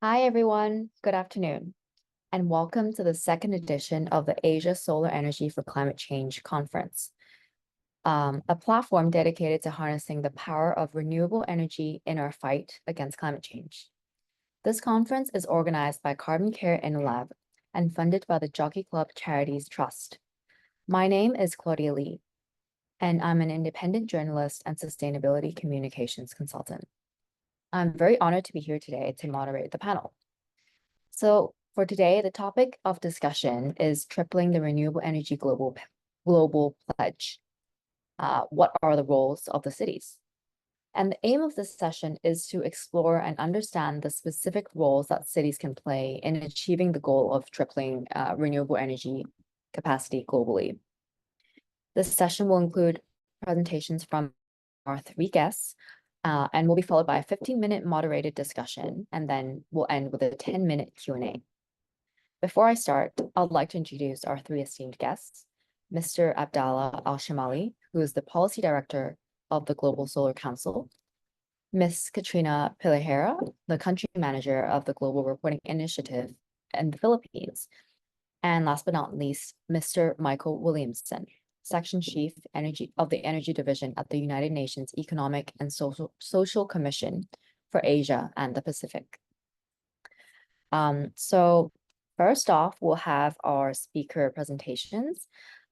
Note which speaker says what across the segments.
Speaker 1: Hi, everyone. Good afternoon, and welcome to the second edition of the Asia Solar Energy for Climate Change Conference, a platform dedicated to harnessing the power of renewable energy in our fight against climate change. This conference is organized by CarbonCare InnoLab and funded by the Jockey Club Charities Trust. My name is Claudia Lee, and I'm an independent journalist and sustainability communications consultant. I'm very honored to be here today to moderate the panel. So for today, the topic of discussion is tripling the Renewable Energy Global Pledge. What are the roles of the cities? And the aim of this session is to explore and understand the specific roles that cities can play in achieving the goal of tripling renewable energy capacity globally. This session will include presentations from our three guests, and will be followed by a 15-minute moderated discussion, and then we'll end with a 10-minute Q&A. Before I start, I'd like to introduce our three esteemed guests, Mr. Abdallah Al-Shamali, who is the Policy Director of the Global Solar Council, Ms. Katrina Pilahera, the Country Manager of the Global Reporting Initiative in the Philippines, and last but not least, Mr. Michael Williamson, Section Chief of the Energy Division at the United Nations Economic and Social Commission for Asia and the Pacific. So first off, we'll have our speaker presentations,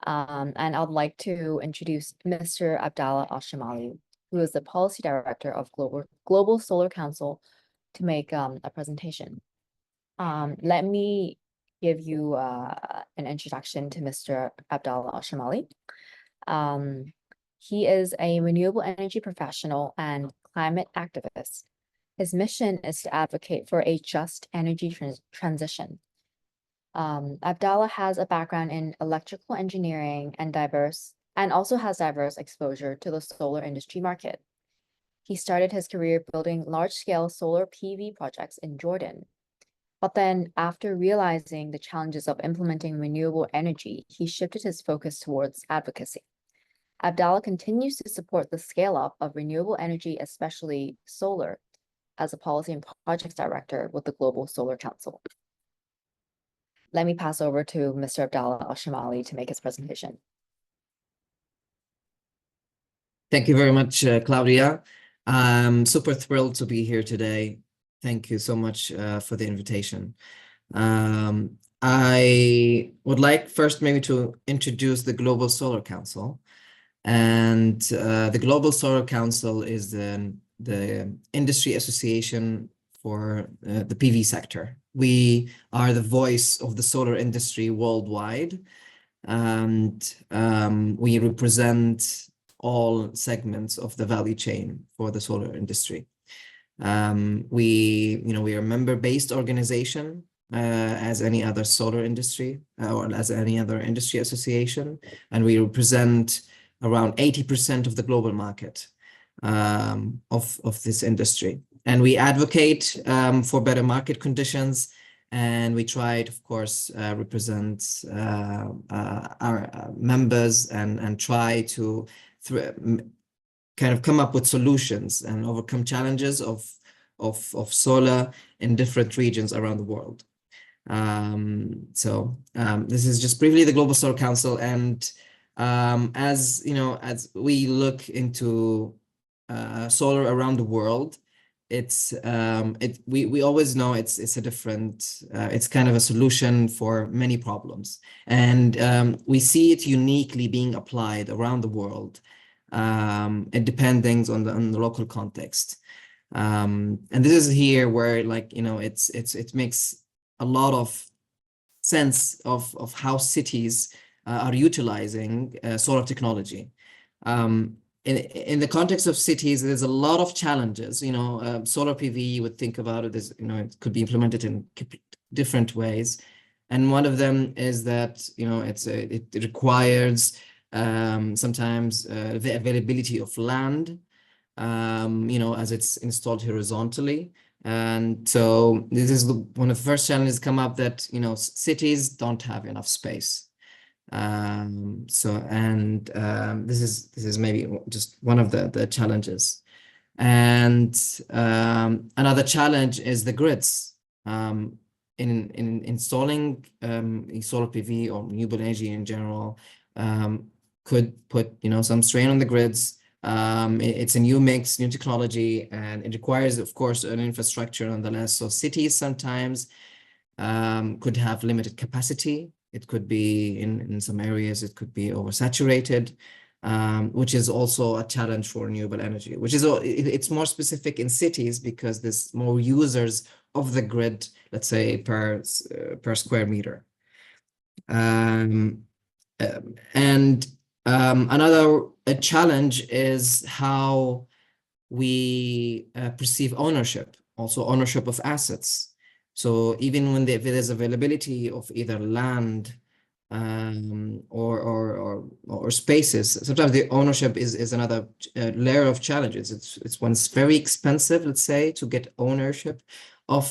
Speaker 1: and I'd like to introduce Mr. Abdallah Al-Shamali, who is the Policy Director of Global Solar Council, to make a presentation. Let me give you an introduction to Mr. Abdallah Al-Shamali. He is a renewable energy professional and climate activist. His mission is to advocate for a just energy transition. Abdallah has a background in electrical engineering and also has diverse exposure to the solar industry market. He started his career building large-scale solar PV projects in Jordan. But then after realizing the challenges of implementing renewable energy, he shifted his focus towards advocacy. Abdallah continues to support the scale-up of renewable energy, especially solar, as a policy and projects director with the Global Solar Council. Let me pass over to Mr. Abdallah Al-Shamali to make his presentation.
Speaker 2: Thank you very much, Claudia. I'm super thrilled to be here today. Thank you so much for the invitation. I would like first maybe to introduce the Global Solar Council. And the Global Solar Council is the industry association for the PV sector. We are the voice of the solar industry worldwide, and we represent all segments of the value chain for the solar industry. We are a member-based organization as any other solar industry or as any other industry association, and we represent around 80% of the global market of this industry. And we advocate for better market conditions, and we try to, of course, represent our members and try to kind of come up with solutions and overcome challenges of solar in different regions around the world. This is just briefly the Global Solar Council, and as we look into solar around the world, we always know it's a different it's kind of a solution for many problems, and we see it uniquely being applied around the world, and depending on the local context. And this is here where it makes a lot of sense of how cities are utilizing solar technology. In the context of cities, there's a lot of challenges. Solar PV, you would think about it as, it could be implemented in different ways. And one of them is that, it requires sometimes the availability of land, as it's installed horizontally. And so this is one of the first challenges come up, that, cities don't have enough space. This is maybe just one of the challenges. And another challenge is the grids. in installing solar PV or renewable energy in general could put some strain on the grids. It's a new mix, new technology, and it requires, of course, an infrastructure nonetheless. So cities sometimes could have limited capacity. It could be in some areas, it could be oversaturated, which is also a challenge for renewable energy, which is it's more specific in cities because there's more users of the grid, let's say per square meter. Another challenge is how we perceive ownership, also ownership of assets. So even when there's availability of either land or spaces, sometimes the ownership is another layer of challenges. It's once very expensive, let's say, to get ownership of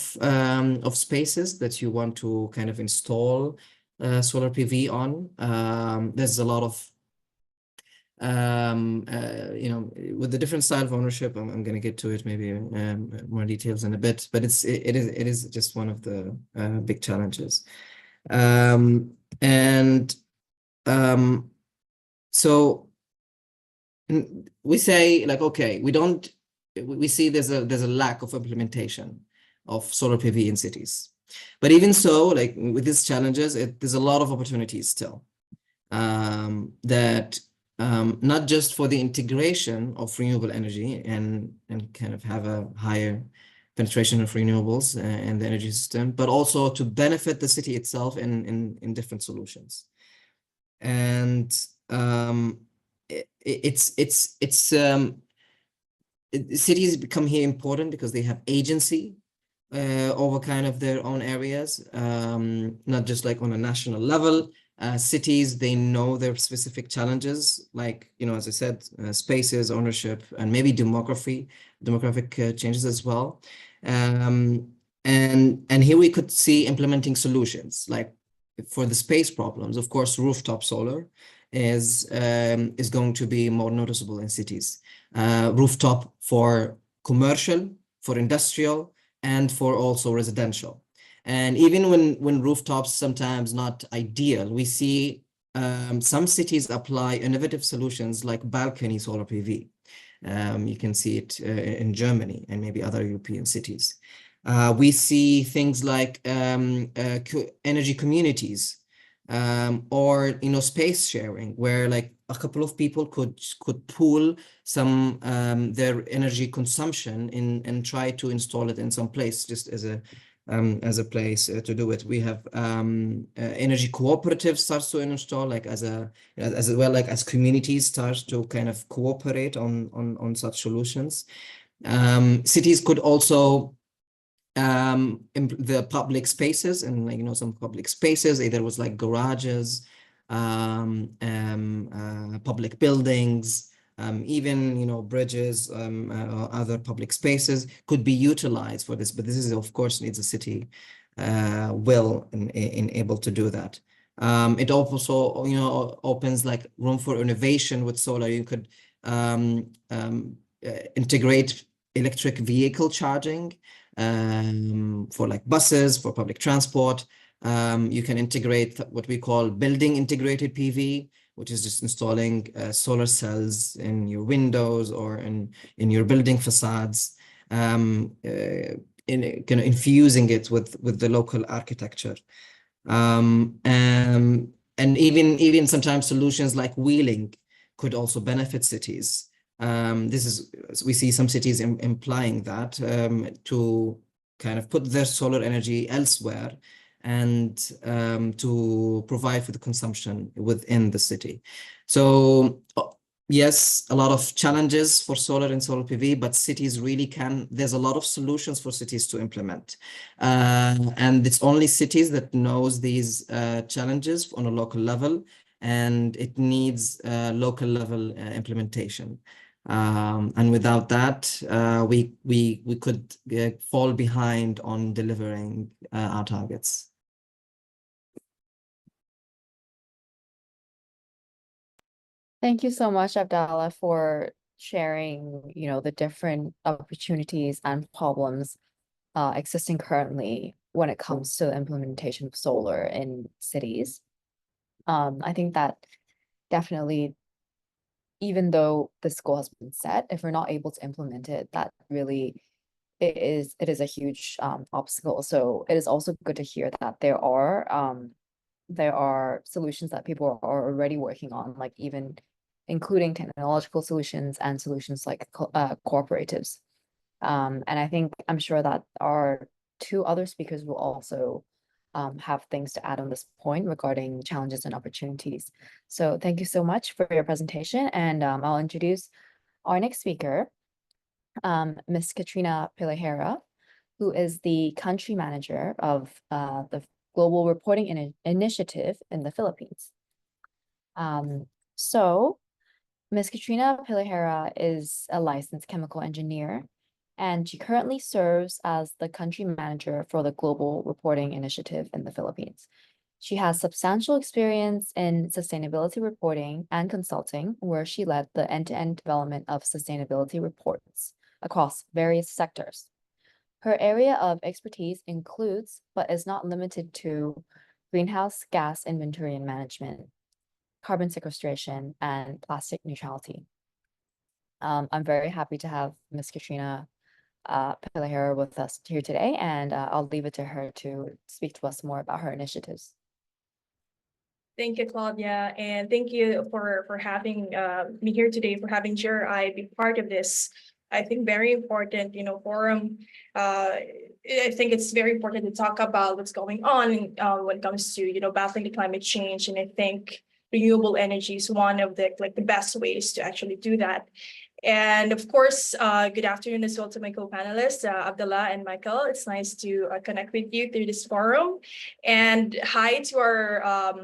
Speaker 2: spaces that you want to kind of install solar PV on. There's a lot of with the different style of ownership, I'm going to get to it maybe more details in a bit, but it is just one of the big challenges. So we say like, okay, we see there's a lack of implementation of solar PV in cities, but even so, like with these challenges, there's a lot of opportunities still that not just for the integration of renewable energy and kind of have a higher penetration of renewables in the energy system, but also to benefit the city itself in different solutions. And cities become here important because they have agency over kind of their own areas, not just like on a national level. Cities, they know their specific challenges, like, as I said, spaces, ownership, and maybe demographic changes as well. And here we could see implementing solutions, like for the space problems, of course, rooftop solar is going to be more noticeable in cities. Rooftop for commercial, for industrial, and for also residential. And even when rooftops sometimes not ideal, we see some cities apply innovative solutions like balcony solar PV. You can see it in Germany and maybe other European cities. We see things like energy communities or space sharing, where like a couple of people could pool some their energy consumption and try to install it in some place, just as a place to do it. We have energy cooperatives starts to install, like as well, like as communities start to kind of cooperate on such solutions. Cities could also the public spaces, and like some public spaces, either was like garages, public buildings, even bridges, other public spaces could be utilized for this. But this is, of course, needs a city will and able to do that. It also opens like room for innovation with solar. You could integrate electric vehicle charging for like buses, for public transport. You can integrate what we call building integrated PV, which is just installing solar cells in your windows or in your building facades, kind of infusing it with the local architecture. And even sometimes solutions like wheeling could also benefit cities. We see some cities implying that to kind of put their solar energy elsewhere and to provide for the consumption within the city. So yes, a lot of challenges for solar and solar PV, but cities really there's a lot of solutions for cities to implement. And it's only cities that knows these challenges on a local level, and it needs local level implementation. And without that, we could fall behind on delivering our targets.
Speaker 1: Thank you so much, Abdallah, for sharing, the different opportunities and problems existing currently when it comes to the implementation of solar in cities. I think that definitely, even though this goal has been set, if we're not able to implement it, that really it is a huge obstacle. So it is also good to hear that there are solutions that people are already working on, like even including technological solutions and solutions like cooperatives. And I'm sure that our two other speakers will also have things to add on this point regarding challenges and opportunities. So thank you so much for your presentation, and I'll introduce our next speaker, Ms. Katrina Pilahera, who is the country manager of the Global Reporting Initiative in the Philippines. So Ms. Katrina Pilahera is a licensed chemical engineer, and she currently serves as the country manager for the Global Reporting Initiative in the Philippines. She has substantial experience in sustainability reporting and consulting, where she led the end-to-end development of sustainability reports across various sectors. Her area of expertise includes, but is not limited to, greenhouse gas inventory and management, carbon sequestration, and plastic neutrality. I'm very happy to have Ms. Katrina Pilahera with us here today, and I'll leave it to her to speak to us more about her initiatives.
Speaker 3: Thank you, Claudia, and thank you for having me here today, for having GRI be part of this, I think, very important, forum. I think it's very important to talk about what's going on when it comes to, battling the climate change, and I think renewable energy is one of the best ways to actually do that. And of course, good afternoon as well to my co-panelists, Abdullah and Michael. It's nice to connect with you through this forum. And hi to our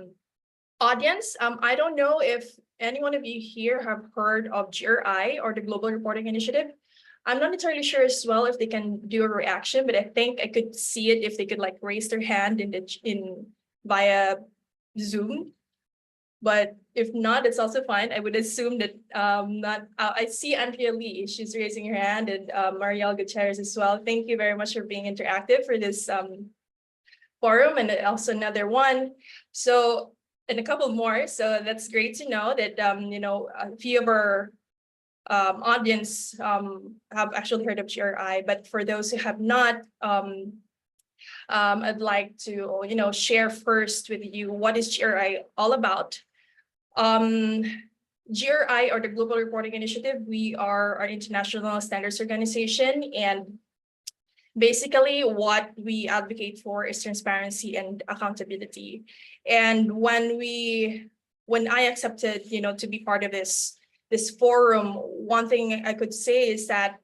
Speaker 3: audience. I don't know if any one of you here have heard of GRI, or the Global Reporting Initiative. I'm not entirely sure as well if they can do a reaction, but I think I could see it if they could raise their hand via Zoom. But if not, it's also fine. I would assume that I see Andrea Lee, she's raising her hand, and Marielle Gutierrez as well. Thank you very much for being interactive for this forum, and also another one. So, and a couple more. So that's great to know that a few of our audience have actually heard of GRI. But for those who have not, I'd like to share first with you what is GRI all about. GRI, or the Global Reporting Initiative, we are an international standards organization, and basically what we advocate for is transparency and accountability. And when I accepted to be part of this forum, one thing I could say is that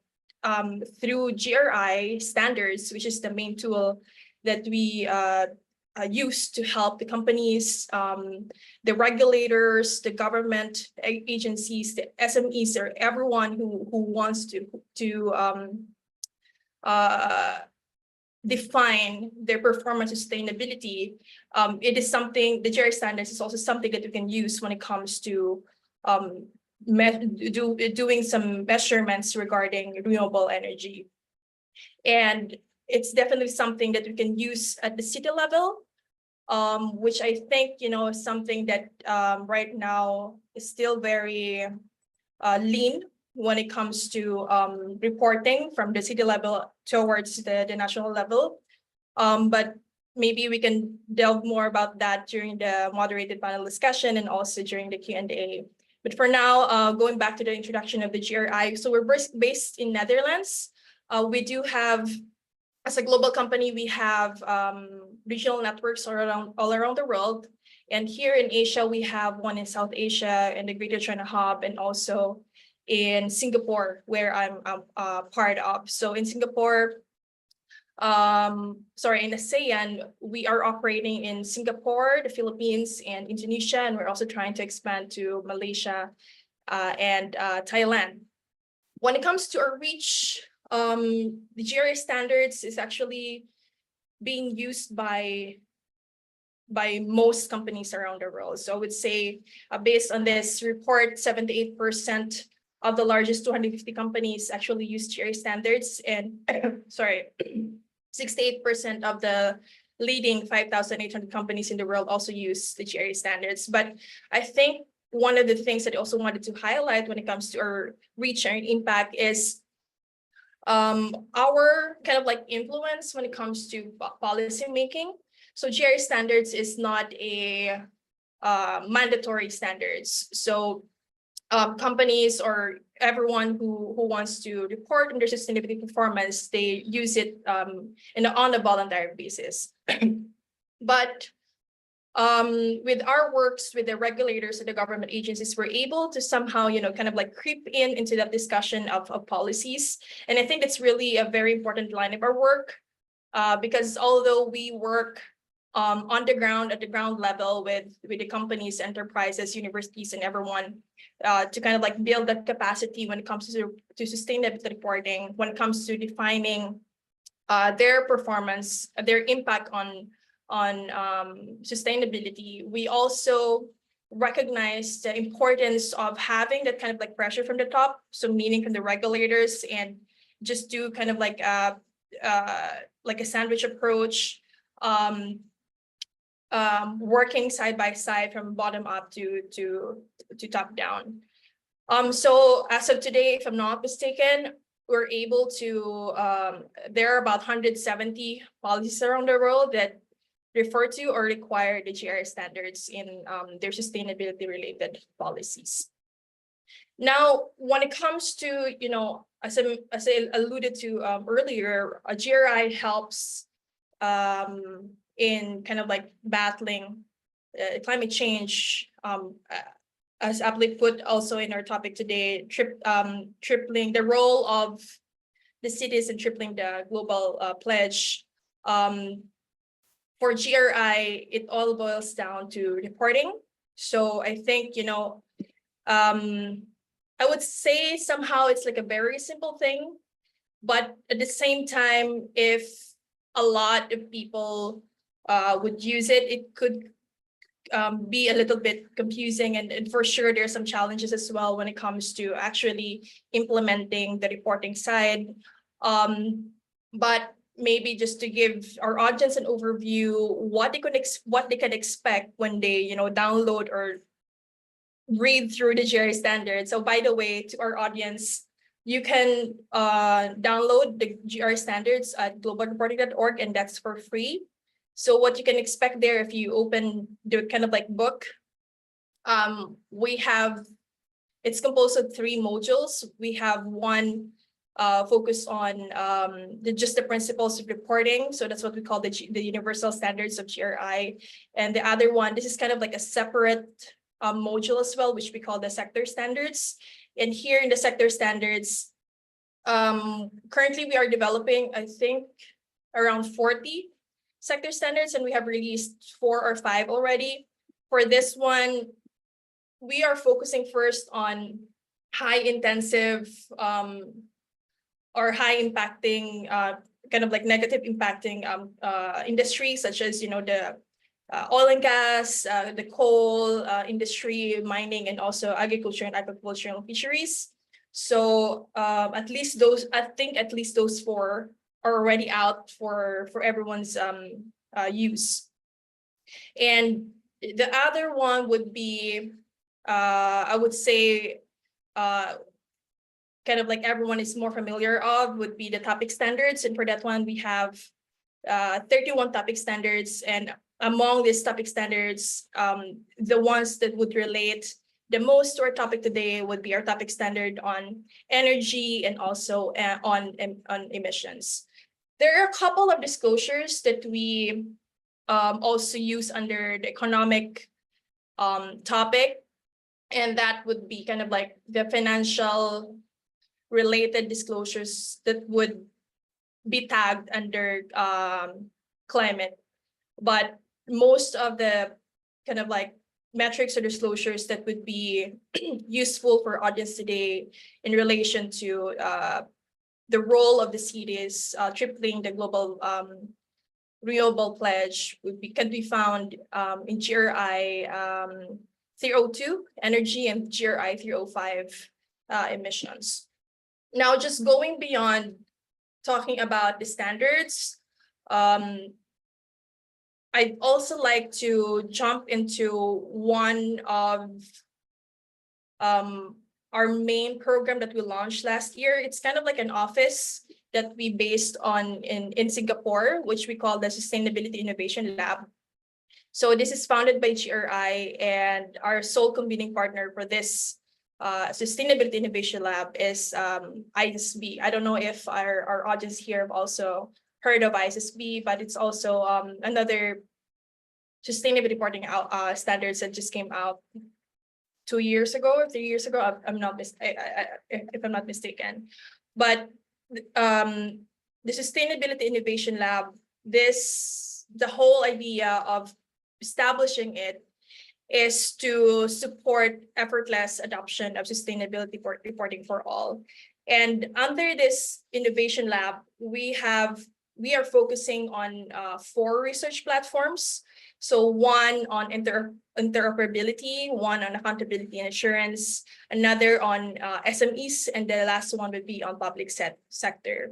Speaker 3: through GRI standards, which is the main tool that we use to help the companies, the regulators, the government agencies, the SMEs, or everyone who wants to define their performance sustainability. It is something, the GRI standards is also something that we can use when it comes to doing some measurements regarding renewable energy. And it's definitely something that we can use at the city level, which I think, is something that right now is still very lean when it comes to reporting from the city level towards the national level. But maybe we can delve more about that during the moderated panel discussion and also during the Q&A. But for now, going back to the introduction of the GRI, so we're based in Netherlands. We do have, as a global company, we have regional networks all around the world. And here in Asia, we have one in South Asia and the Greater China Hub, and also in Singapore, where I'm part of. So in Singapore, in ASEAN, we are operating in Singapore, the Philippines, and Indonesia, and we're also trying to expand to Malaysia and Thailand. When it comes to our reach, the GRI standards is actually being used by most companies around the world. So I would say, based on this report, 78% of the largest 250 companies actually use GRI standards, and 68% of the leading 5,800 companies in the world also use the GRI standards. But I think one of the things that I also wanted to highlight when it comes to our reach and impact is our kind of like influence when it comes to policy making. So GRI standards is not a mandatory standards. So companies or everyone who wants to report on their sustainability performance, they use it on a voluntary basis. But with our works with the regulators and the government agencies, we're able to somehow, kind of like creep into that discussion of policies. And I think that's really a very important line of our work, because although we work on the ground, at the ground level with the companies, enterprises, universities, and everyone, to kind of like build that capacity when it comes to sustainability reporting, when it comes to defining their performance, their impact on sustainability. We also recognize the importance of having that kind of like pressure from the top, so meaning from the regulators, and just do kind of like a sandwich approach, working side by side from bottom up to top down. So as of today, if I'm not mistaken, we're able to, there are about 170 policies around the world that refer to or require the GRI standards in their sustainability related policies. Now, when it comes to, as I alluded to earlier, a GRI helps in kind of like battling climate change, as aptly put also in our topic today, tripling the role of the cities and tripling the global pledge. For GRI, it all boils down to reporting. So I think, I would say somehow it's like a very simple thing, but at the same time, if a lot of people would use it, it could be a little bit confusing, and for sure there's some challenges as well when it comes to actually implementing the reporting side. But maybe just to give our audience an overview what they can expect when they download or read through the GRI standards. So by the way, to our audience, you can download the GRI standards at globalreporting.org, and that's for free. So what you can expect there, if you open the kind of like book, it's composed of 3 modules. We have one focus on just the principles of reporting. So that's what we call the universal standards of GRI. And the other one, this is kind of like a separate module as well, which we call the sector standards. And here in the sector standards, currently we are developing, I think, around 40 sector standards, and we have released 4 or 5 already. For this one, we are focusing first on high intensive or high impacting, kind of like negative impacting industries, such as the oil and gas, the coal industry, mining, and also agriculture and agricultural fisheries. So at least those 4 are already out for everyone's use. And the other one would be, I would say, kind of like everyone is more familiar of, would be the topic standards. And for that one, we have 31 topic standards. And among these topic standards, the ones that would relate the most to our topic today would be our topic standard on energy and also on emissions. There are a couple of disclosures that we also use under the economic topic, and that would be kind of like the financial related disclosures that would be tagged under climate. But most of the kind of like metrics or disclosures that would be useful for audience today in relation to the role of the cities tripling the global renewable pledge can be found in GRI 302 energy and GRI 305 emissions. Now, just going beyond talking about the standards, I'd also like to jump into one of our main program that we launched last year. It's kind of like an office that we based on in Singapore, which we call the Sustainability Innovation Lab. So this is founded by GRI, and our sole convening partner for this Sustainability Innovation Lab is ISB. I don't know if our audience here have also heard of ISB, but it's also another sustainability reporting standards that just came out 2 years ago or 3 years ago. If I'm not mistaken. But the Sustainability Innovation Lab, the whole idea of establishing it is to support effortless adoption of sustainability reporting for all. And under this innovation lab, we are focusing on 4 research platforms. So one on interoperability, one on accountability and assurance, another on SMEs, and the last one would be on public sector.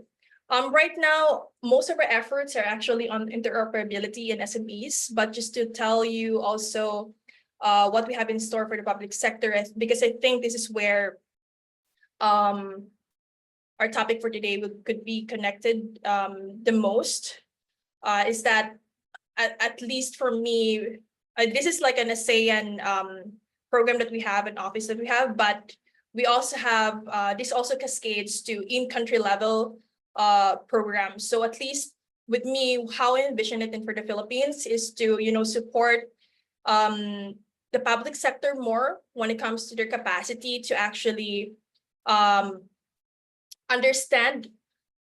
Speaker 3: Right now, most of our efforts are actually on interoperability and SMEs, but just to tell you also what we have in store for the public sector, because I think this is where our topic for today could be connected the most, is that at least for me, this is like an ASEAN program that we have, an office that we have, but we also have, this also cascades to in-country level programs. So at least with me, how I envision it for the Philippines is to, support the public sector more when it comes to their capacity to actually understand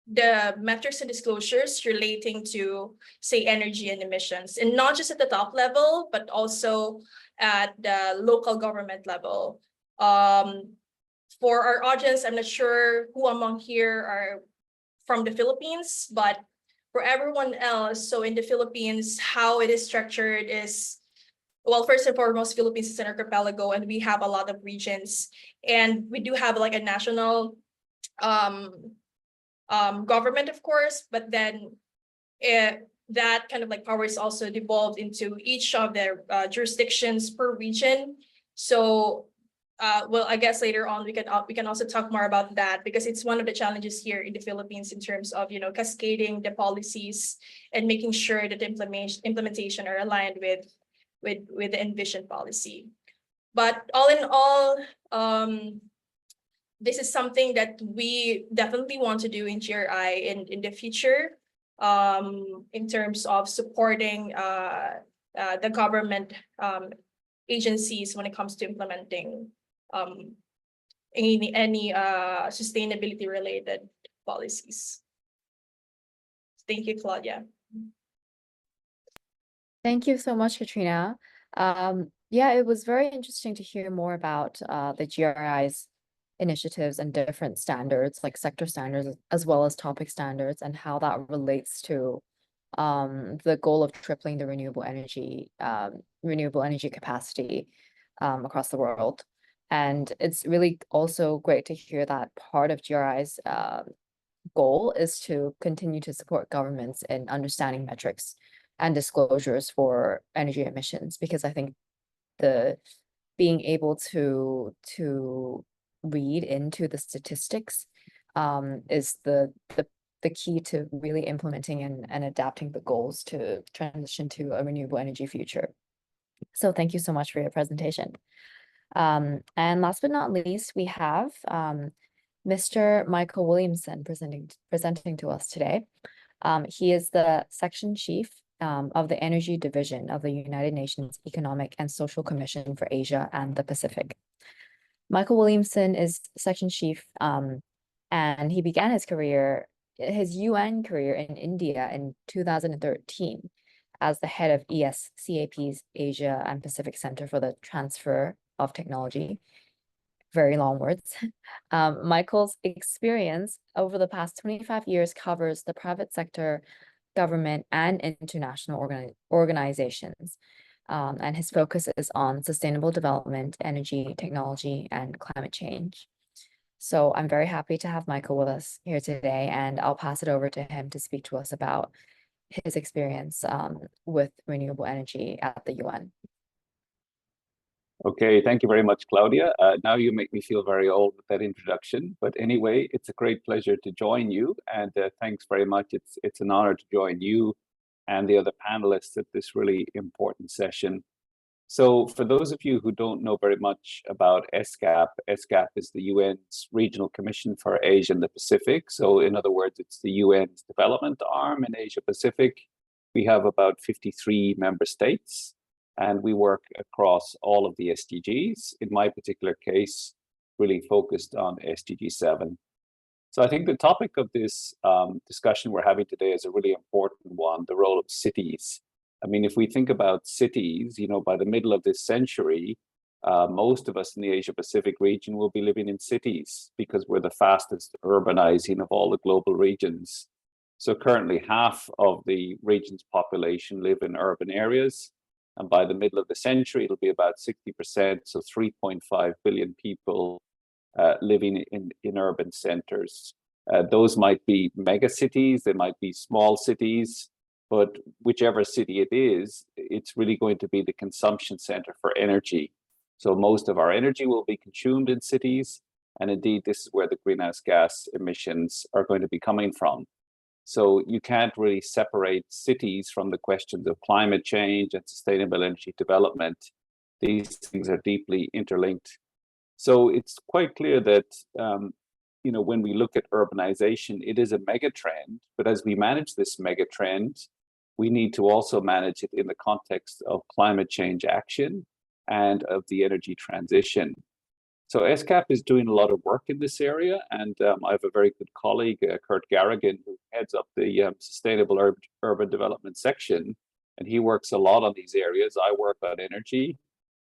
Speaker 3: the metrics and disclosures relating to, say, energy and emissions, and not just at the top level, but also at the local government level. For our audience, I'm not sure who among here are from the Philippines, but for everyone else, so in the Philippines, how it is structured is, well, first and foremost, Philippines is an archipelago, and we have a lot of regions, and we do have like a national government, of course, but then that kind of like power is also devolved into each of their jurisdictions per region. So well, I guess later on we can also talk more about that, because it's one of the challenges here in the Philippines in terms of cascading the policies and making sure that the implementation are aligned with the envisioned policy. But all in all, this is something that we definitely want to do in GRI in the future, in terms of supporting the government agencies when it comes to implementing any sustainability related policies. Thank you, Claudia.
Speaker 1: Thank you so much, Katrina. Yeah, it was very interesting to hear more about the GRI's initiatives and different standards, like sector standards, as well as topic standards, and how that relates to the goal of tripling the renewable energy capacity across the world. And it's really also great to hear that part of GRI's goal is to continue to support governments in understanding metrics and disclosures for energy emissions, because I think being able to read into the statistics is the key to really implementing and adapting the goals to transition to a renewable energy future. So thank you so much for your presentation. And last but not least, we have Mr. Michael Williamson presenting to us today. He is the section chief of the Energy Division of the United Nations Economic and Social Commission for Asia and the Pacific. Michael Williamson is section chief, and he began his UN career in India in 2013 as the head of ESCAP's Asia and Pacific Center for the Transfer of Technology. Very long words. Michael's experience over the past 25 years covers the private sector, government, and international organizations. And his focus is on sustainable development, energy, technology, and climate change. So I'm very happy to have Michael with us here today, and I'll pass it over to him to speak to us about his experience with renewable energy at the UN.
Speaker 4: Okay, thank you very much, Claudia. Now you make me feel very old with that introduction. But anyway, it's a great pleasure to join you, and thanks very much. It's an honor to join you and the other panelists at this really important session. So for those of you who don't know very much about ESCAP, ESCAP is the UN's Regional Commission for Asia and the Pacific. So in other words, it's the UN's development arm in Asia Pacific. We have about 53 member states, and we work across all of the SDGs. In my particular case, really focused on SDG 7. So I think the topic of this discussion we're having today is a really important one, the role of cities. I mean, if we think about cities, you know, by the middle of this century, most of us in the Asia Pacific region will be living in cities because we're the fastest urbanizing of all the global regions. So currently half of the region's population live in urban areas. And by the middle of the century, it'll be about 60%, so 3.5 billion people living in urban centers. Those might be mega cities, they might be small cities, but whichever city it is, it's really going to be the consumption center for energy. So most of our energy will be consumed in cities, and indeed this is where the greenhouse gas emissions are going to be coming from. So you can't really separate cities from the questions of climate change and sustainable energy development. These things are deeply interlinked. So it's quite clear that you know, when we look at urbanization, it is a mega trend, but as we manage this mega trend, we need to also manage it in the context of climate change action and of the energy transition. So ESCAP is doing a lot of work in this area, and I have a very good colleague, Kurt Garrigan, who heads up the Sustainable Urban Development section, and he works a lot on these areas. I work on energy,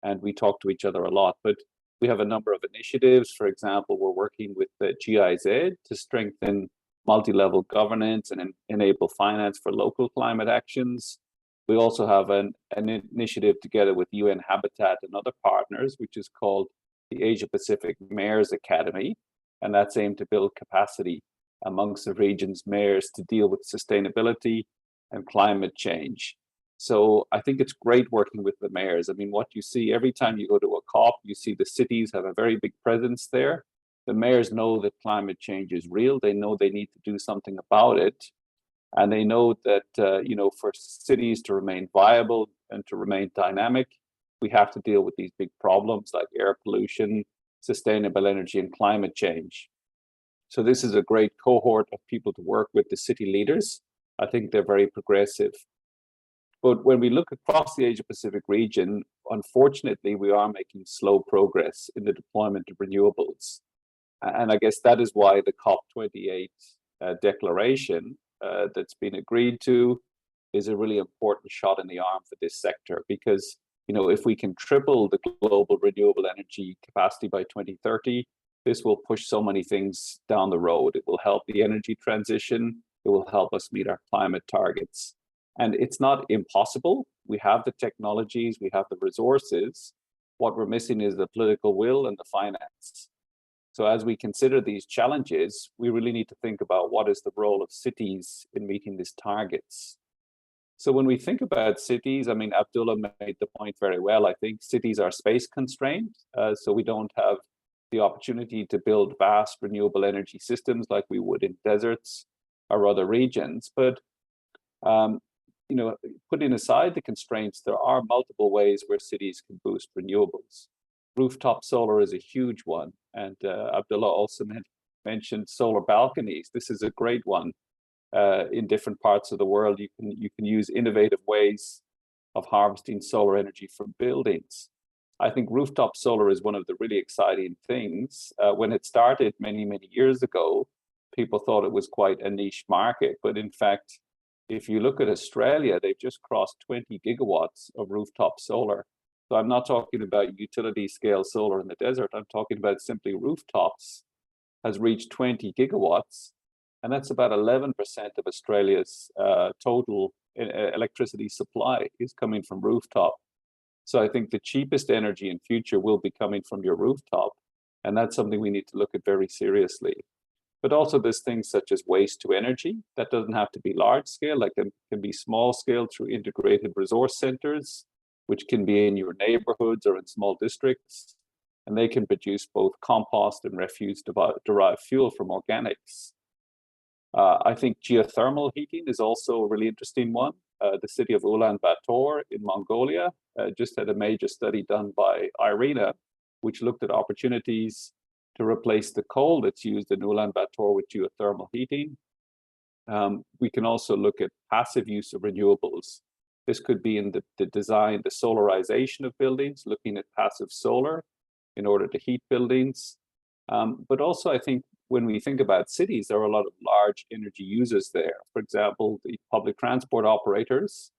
Speaker 4: and we talk to each other a lot, but we have a number of initiatives. For example, we're working with the GIZ to strengthen multi-level governance and enable finance for local climate actions. We also have an initiative together with UN Habitat and other partners, which is called the Asia Pacific Mayors Academy, and that's aimed to build capacity amongst the region's mayors to deal with sustainability and climate change. So I think it's great working with the mayors. I mean, what you see every time you go to a COP, you see the cities have a very big presence there. The mayors know that climate change is real. They know they need to do something about it. And they know that, you know, for cities to remain viable and to remain dynamic, we have to deal with these big problems like air pollution, sustainable energy, and climate change. So this is a great cohort of people to work with, the city leaders. I think they're very progressive. But when we look across the Asia Pacific region, unfortunately, we are making slow progress in the deployment of renewables. And I guess that is why the COP28 declaration that's been agreed to is a really important shot in the arm for this sector, because, you know, if we can triple the global renewable energy capacity by 2030, this will push so many things down the road. It will help the energy transition. It will help us meet our climate targets. And it's not impossible. We have the technologies, we have the resources. What we're missing is the political will and the finance. So as we consider these challenges, we really need to think about what is the role of cities in meeting these targets. So when we think about cities, I mean, Abdullah made the point very well. I think cities are space constrained, so we don't have the opportunity to build vast renewable energy systems like we would in deserts or other regions. But you know, putting aside the constraints, there are multiple ways where cities can boost renewables. Rooftop solar is a huge one, and Abdullah also mentioned solar balconies. This is a great one. In different parts of the world, you can use innovative ways of harvesting solar energy from buildings. I think rooftop solar is one of the really exciting things. When it started many years ago, people thought it was quite a niche market, but in fact, if you look at Australia, they've just crossed 20 gigawatts of rooftop solar. So I'm not talking about utility scale solar in the desert. I'm talking about simply rooftops has reached 20 gigawatts. And that's about 11% of Australia's total electricity supply is coming from rooftop. So I think the cheapest energy in future will be coming from your rooftop. And that's something we need to look at very seriously. But also there's things such as waste to energy. That doesn't have to be large scale, like it can be small scale through integrated resource centers, which can be in your neighborhoods or in small districts. And they can produce both compost and refuse derived fuel from organics. I think geothermal heating is also a really interesting one. The city of Ulaanbaatar in Mongolia just had a major study done by IRENA, which looked at opportunities to replace the coal that's used in Ulaanbaatar with geothermal heating. We can also look at passive use of renewables. This could be in the design, the solarization of buildings, looking at passive solar in order to heat buildings. But also, I think when we think about cities, there are a lot of large energy users there. For example, the public transport operators.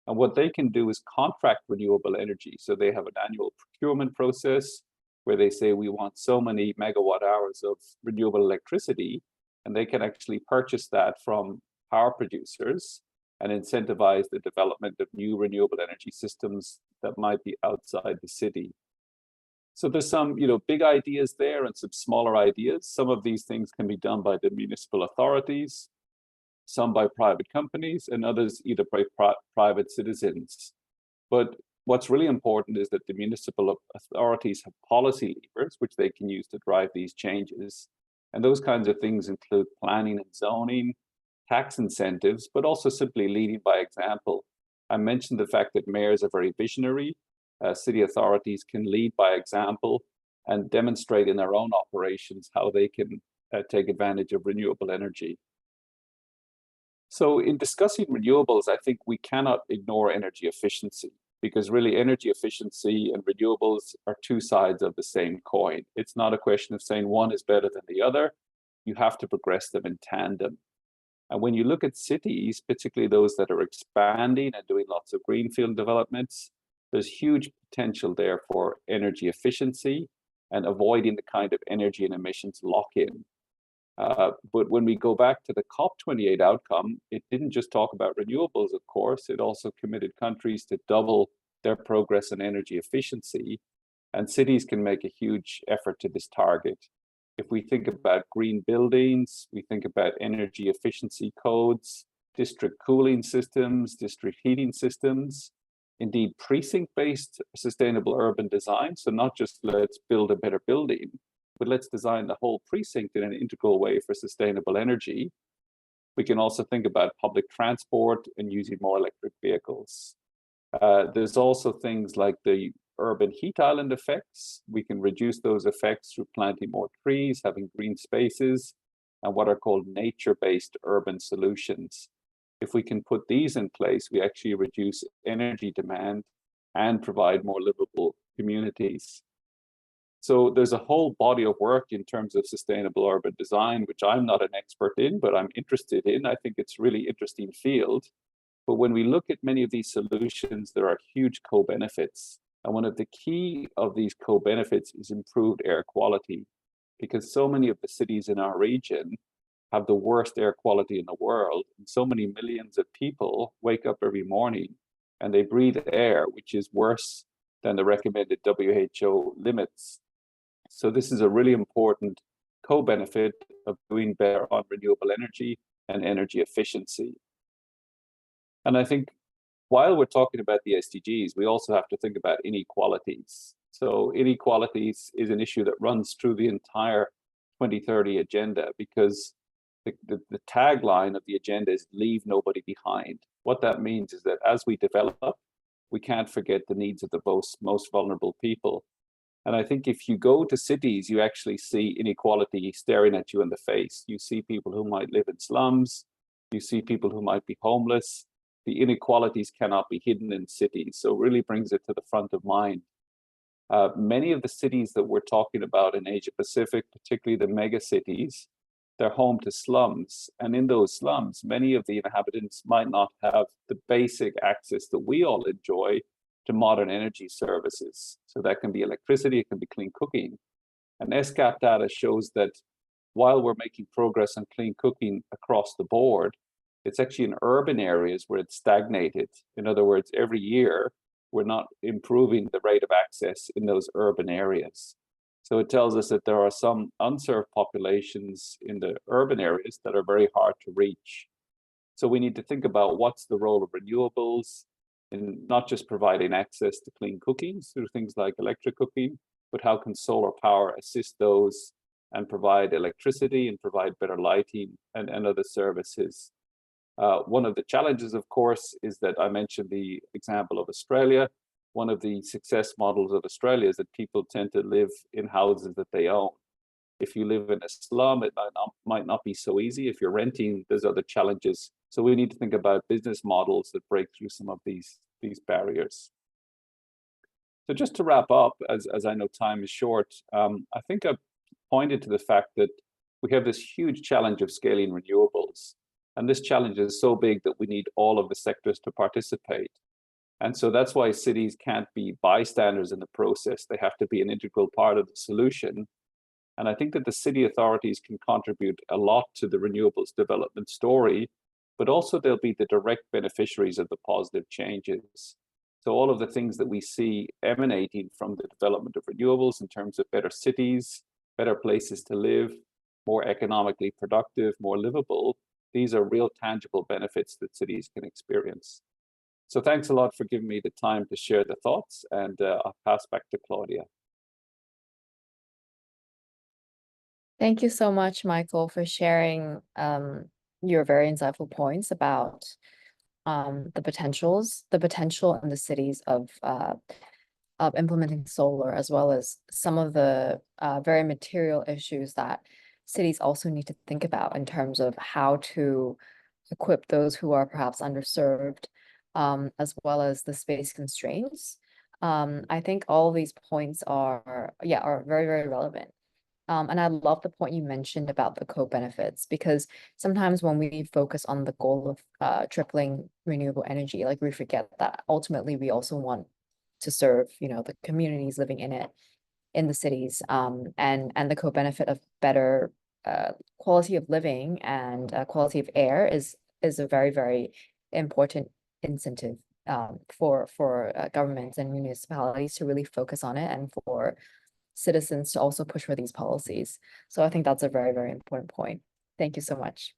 Speaker 4: And what they can do is contract renewable energy. So they have an annual procurement process where they say we want so many megawatt hours of renewable electricity, and they can actually purchase that from power producers and incentivize the development of new renewable energy systems that might be outside the city. So there's some, big ideas there and some smaller ideas. Some of these things can be done by the municipal authorities, some by private companies, and others either by private citizens. But what's really important is that the municipal authorities have policy levers which they can use to drive these changes. And those kinds of things include planning and zoning, tax incentives, but also simply leading by example. I mentioned the fact that mayors are very visionary. City authorities can lead by example and demonstrate in their own operations how they can take advantage of renewable energy. So in discussing renewables, I think we cannot ignore energy efficiency, because really energy efficiency and renewables are two sides of the same coin. It's not a question of saying one is better than the other. You have to progress them in tandem. And when you look at cities, particularly those that are expanding and doing lots of greenfield developments, there's huge potential there for energy efficiency and avoiding the kind of energy and emissions lock-in. But when we go back to the COP28 outcome, it didn't just talk about renewables, of course, it also committed countries to double their progress in energy efficiency, and cities can make a huge effort to this target. If we think about green buildings, we think about energy efficiency codes, district cooling systems, district heating systems, indeed precinct-based sustainable urban design. So not just let's build a better building, but let's design the whole precinct in an integral way for sustainable energy. We can also think about public transport and using more electric vehicles. There's also things like the urban heat island effects. We can reduce those effects through planting more trees, having green spaces, and what are called nature-based urban solutions. If we can put these in place, we actually reduce energy demand and provide more livable communities. So there's a whole body of work in terms of sustainable urban design, which I'm not an expert in, but I'm interested in. I think it's a really interesting field. But when we look at many of these solutions, there are huge co-benefits. And one of the key of these co-benefits is improved air quality, because so many of the cities in our region have the worst air quality in the world. And so many millions of people wake up every morning and they breathe air which is worse than the recommended WHO limits. So this is a really important co-benefit of doing better on renewable energy and energy efficiency. And I think while we're talking about the SDGs, we also have to think about inequalities. So inequalities is an issue that runs through the entire 2030 agenda, because the tagline of the agenda is leave nobody behind. What that means is that as we develop, we can't forget the needs of the most vulnerable people. And I think if you go to cities, you actually see inequality staring at you in the face. You see people who might live in slums, you see people who might be homeless. The inequalities cannot be hidden in cities, so it really brings it to the front of mind. Many of the cities that we're talking about in Asia Pacific, particularly the mega cities, they're home to slums. And in those slums, many of the inhabitants might not have the basic access that we all enjoy to modern energy services. So that can be electricity, it can be clean cooking. And ESCAP data shows that while we're making progress on clean cooking across the board, it's actually in urban areas where it's stagnated. In other words, every year, we're not improving the rate of access in those urban areas. So it tells us that there are some unserved populations in the urban areas that are very hard to reach. So we need to think about what's the role of renewables in not just providing access to clean cooking through things like electric cooking, but how can solar power assist those and provide electricity and provide better lighting and other services. One of the challenges, of course, is that I mentioned the example of Australia. One of the success models of Australia is that people tend to live in houses that they own. If you live in a slum, it might not be so easy. If you're renting, there's other challenges. So we need to think about business models that break through some of these barriers. So just to wrap up, as I know time is short, I think I've pointed to the fact that we have this huge challenge of scaling renewables. And this challenge is so big that we need all of the sectors to participate. And so that's why cities can't be bystanders in the process. They have to be an integral part of the solution. And I think that the city authorities can contribute a lot to the renewables development story, but also they'll be the direct beneficiaries of the positive changes. So all of the things that we see emanating from the development of renewables in terms of better cities, better places to live, more economically productive, more livable, these are real tangible benefits that cities can experience. So thanks a lot for giving me the time to share the thoughts, and I'll pass back to Claudia.
Speaker 1: Thank you so much, Michael, for sharing your very insightful points about the potential in the cities of implementing solar, as well as some of the very material issues that cities also need to think about in terms of how to equip those who are perhaps underserved, as well as the space constraints. I think all of these points are very, very relevant. And I love the point you mentioned about the co-benefits, because sometimes when we focus on the goal of tripling renewable energy, like we forget that ultimately we also want to serve, the communities living in the cities, and the co-benefit of better quality of living and quality of air is a very, very important incentive for governments and municipalities to really focus on it, and for citizens to also push for these policies. So I think that's a very, very important point. Thank you so much.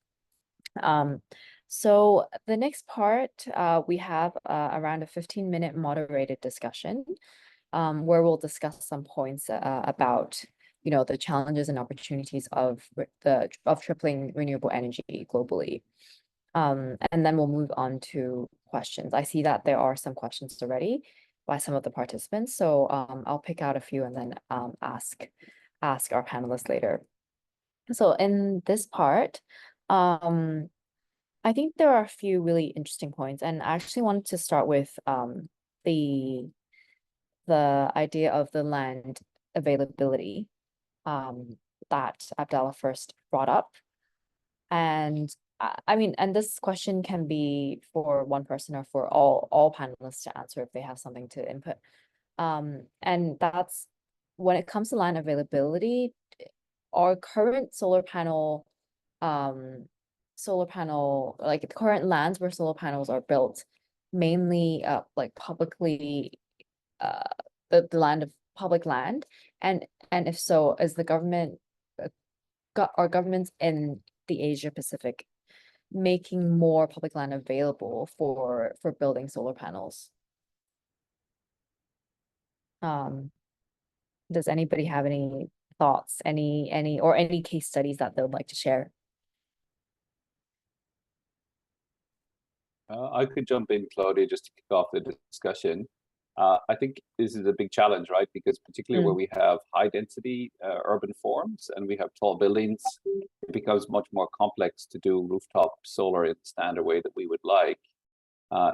Speaker 1: So the next part, we have around a 15-minute moderated discussion where we'll discuss some points about the challenges and opportunities of tripling renewable energy globally. And then we'll move on to questions. I see that there are some questions already by some of the participants, so I'll pick out a few and then ask our panelists later. So in this part, I think there are a few really interesting points, and I actually wanted to start with the idea of the land availability that Abdallah first brought up. And and this question can be for one person or for all panelists to answer if they have something to input. And that's when it comes to land availability, our current solar panel, like the current lands where solar panels are built, mainly like publicly, the land of public land, and if so, is the government, are governments in the Asia Pacific making more public land available for building solar panels? Does anybody have any thoughts, any case studies that they would like to share?
Speaker 4: I could jump in, Claudia, just to kick off the discussion. I think this is a big challenge, right? Because particularly where we have high density urban forms and we have tall buildings, it becomes much more complex to do rooftop solar in the standard way that we would like.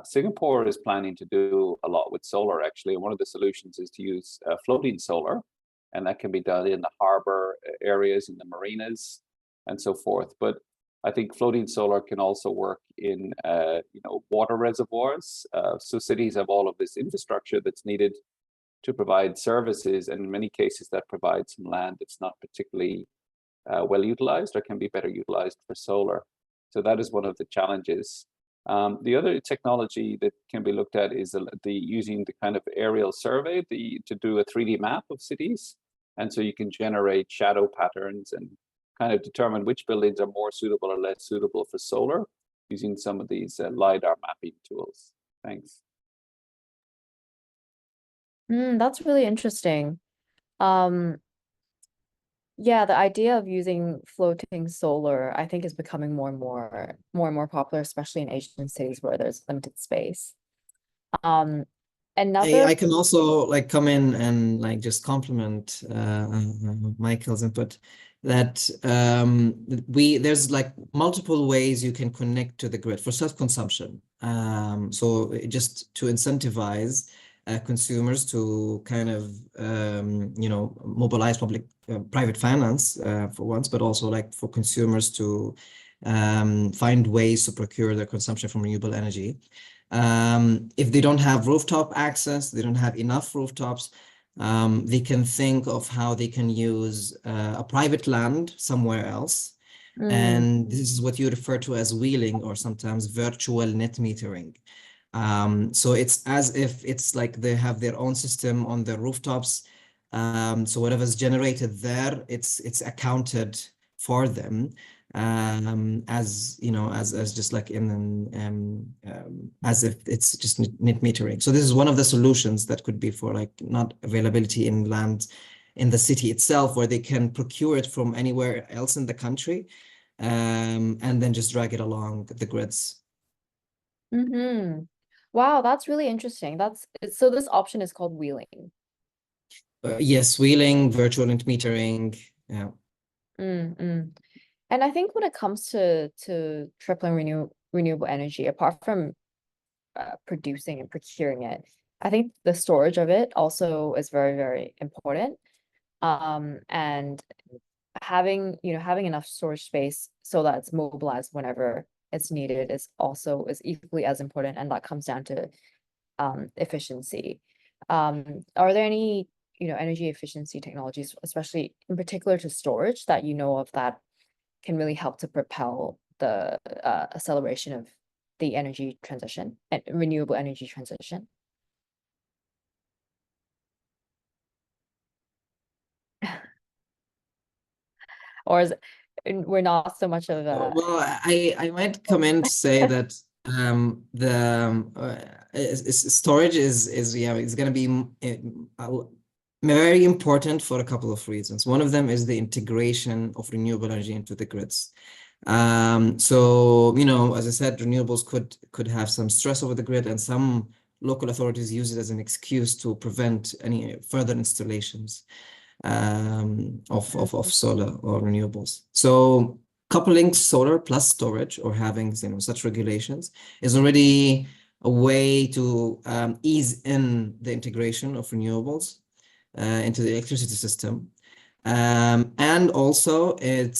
Speaker 4: Singapore is planning to do a lot with solar, actually. And one of the solutions is to use floating solar, and that can be done in the harbor areas, in the marinas, and so forth. But I think floating solar can also work in water reservoirs. So cities have all of this infrastructure that's needed to provide services, and in many cases that provides some land that's not particularly well utilized or can be better utilized for solar. So that is one of the challenges. The other technology that can be looked at is using the kind of aerial survey to do a 3D map of cities. And so you can generate shadow patterns and kind of determine which buildings are more suitable or less suitable for solar using some of these LiDAR mapping tools. Thanks.
Speaker 1: That's really interesting. Yeah, the idea of using floating solar, I think, is becoming more and more popular, especially in Asian cities where there's limited space. Another
Speaker 2: I can also like come in and like just compliment Michael's input that there's like multiple ways you can connect to the grid for self-consumption. So just to incentivize consumers to kind of mobilize private finance for once, but also like for consumers to find ways to procure their consumption from renewable energy. If they don't have rooftop access, they don't have enough rooftops, they can think of how they can use a private land somewhere else. And this is what you refer to as wheeling or sometimes virtual net metering. So it's as if it's like they have their own system on their rooftops. So whatever's generated there, it's accounted for them. As you know, as just like as if it's just net metering. So this is one of the solutions that could be for like not availability in land in the city itself, where they can procure it from anywhere else in the country, and then just drag it along the grids.
Speaker 1: Wow, that's really interesting. So this option is called wheeling.
Speaker 2: Yes, wheeling, virtual net metering. Yeah.
Speaker 1: And I think when it comes to tripling renewable energy, apart from producing and procuring it, I think the storage of it also is very, very important. And having enough storage space so that it's mobilized whenever it's needed is equally as important, and that comes down to efficiency. Are there any energy efficiency technologies, especially in particular to storage, that you know of that can really help to propel the acceleration of the energy transition and renewable energy transition? Or is we're not so much of a
Speaker 2: Well, I might come in to say that storage is yeah, it's going to be very important for a couple of reasons. One of them is the integration of renewable energy into the grids. So as I said, renewables could have some stress over the grid, and some local authorities use it as an excuse to prevent any further installations of solar or renewables. So coupling solar plus storage, or having such regulations, is already a way to ease in the integration of renewables into the electricity system. And also it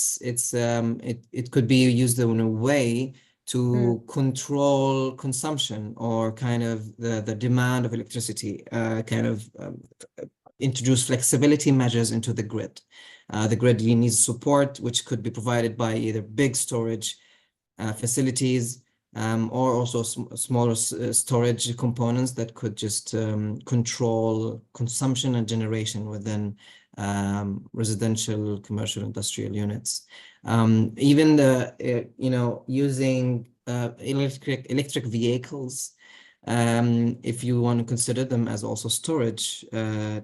Speaker 2: could be used in a way to control consumption, or kind of the demand of electricity, introduce flexibility measures into the grid. The grid needs support, which could be provided by either big storage facilities, or also smaller storage components that could just control consumption and generation within residential, commercial, industrial units. Even using electric vehicles, if you want to consider them as also storage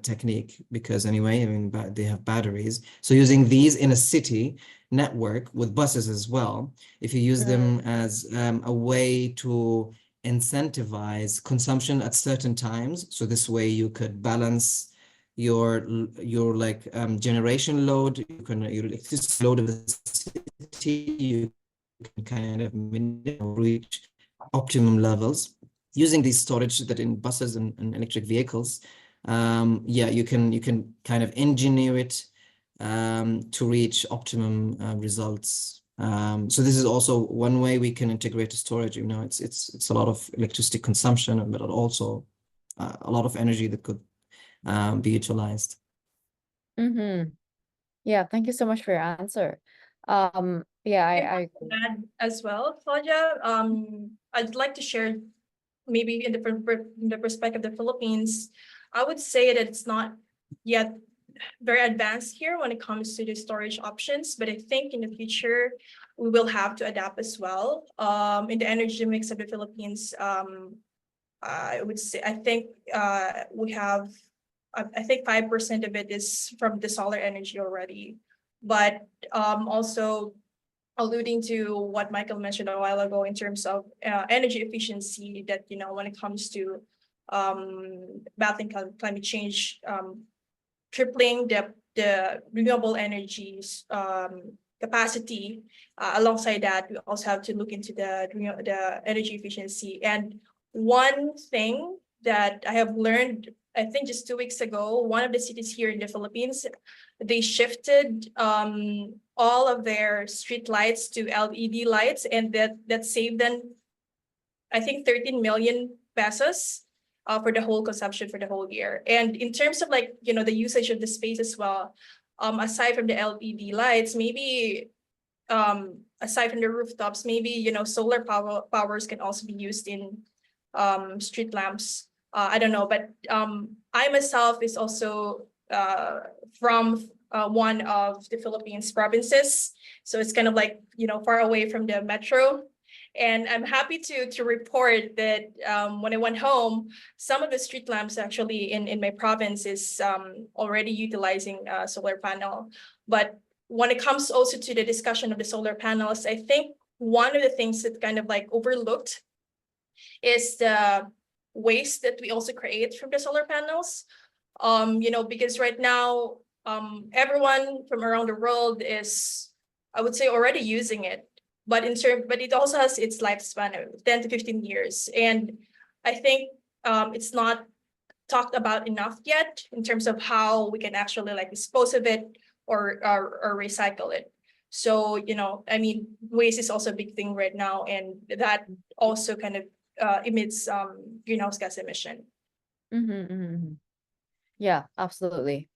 Speaker 2: technique, because anyway, I mean, they have batteries. So using these in a city network with buses as well, if you use them as a way to incentivize consumption at certain times, so this way you could balance your like generation load, your electricity load of the city, you can kind of reach optimum levels using these storage that in buses and electric vehicles. Yeah, you can kind of engineer it to reach optimum results. So this is also one way we can integrate storage. It's a lot of electricity consumption, but also a lot of energy that could be utilized.
Speaker 1: Yeah, thank you so much for your answer. Yeah, I
Speaker 3: add as well, Claudia. I'd like to share, maybe in the perspective of the Philippines, I would say that it's not yet very advanced here when it comes to the storage options, but I think in the future we will have to adapt as well. In the energy mix of the Philippines, I would say I think we have I think 5% of it is from the solar energy already, but also alluding to what Michael mentioned a while ago in terms of energy efficiency, that when it comes to battling climate change, tripling the renewable energies capacity. Alongside that, we also have to look into the energy efficiency. And one thing that I have learned, I think just 2 weeks ago, one of the cities here in the Philippines, they shifted all of their street lights to LED lights, and that saved them, I think, 13 million pesos for the whole consumption for the whole year. And in terms of the usage of the space as well, aside from the LED lights, maybe aside from the rooftops, maybe solar powers can also be used in street lamps. I don't know, but I myself is also from one of the Philippines provinces, so it's kind of far away from the metro. And I'm happy to report that when I went home, some of the street lamps actually in my province is already utilizing solar panel. But when it comes also to the discussion of the solar panels, I think one of the things that kind of overlooked is the waste that we also create from the solar panels. Because right now, everyone from around the world is, I would say, already using it. But it also has its lifespan of 10 to 15 years. And I think it's not talked about enough yet in terms of how we can actually dispose of it or recycle it. So, I mean, waste is also a big thing right now, and that also kind of emits greenhouse gas emission.
Speaker 1: Yeah, absolutely.